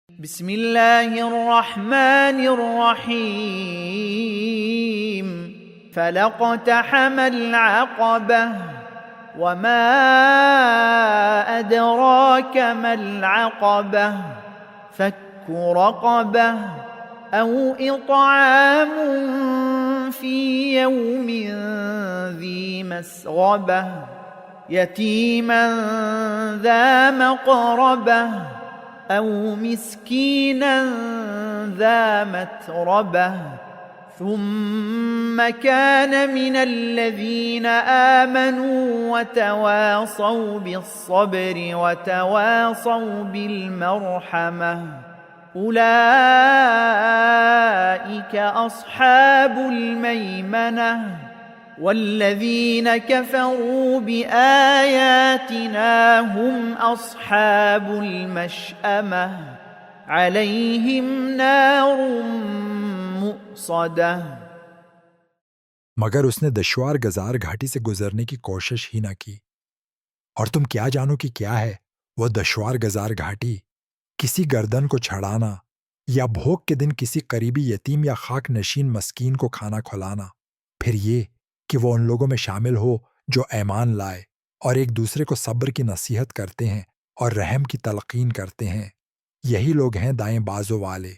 بسم الله الرحمن الرحيم فلاقتحم العقبة وما أدراك ما العقبة فك رقبة أو إطعام في يوم ذي مسغبة يتيما ذا مقربة أو مسكينا ذا متربة ثم كان من الذين آمنوا وتواصوا بالصبر وتواصوا بالمرحمة أولئك أصحاب الميمنة والذين كفروا بآياتنا هم أصحاب المشأمة عليهم نار मुक़सदा। मगर उसने दुश्वार गजार घाटी से गुजरने की कोशिश ही न की। और तुम क्या जानो कि क्या है वह दुश्वार गजार घाटी? किसी गर्दन को छड़ाना या भोग के दिन किसी करीबी यतीम या खाक नशीन मस्कीन को खाना खिलाना, फिर ये कि वो उन लोगों में शामिल हो जो ईमान लाए और एक दूसरे को सब्र की नसीहत करते हैं और रहम की तलकीन करते हैं। यही लोग हैं दाएं बाजों वाले।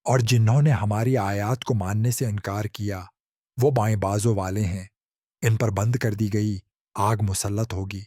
और जिन्होंने हमारी आयात को मानने से इनकार किया वो बाएं बाजों वाले हैं। इन पर बंद कर दी गई आग मुसल्लत होगी।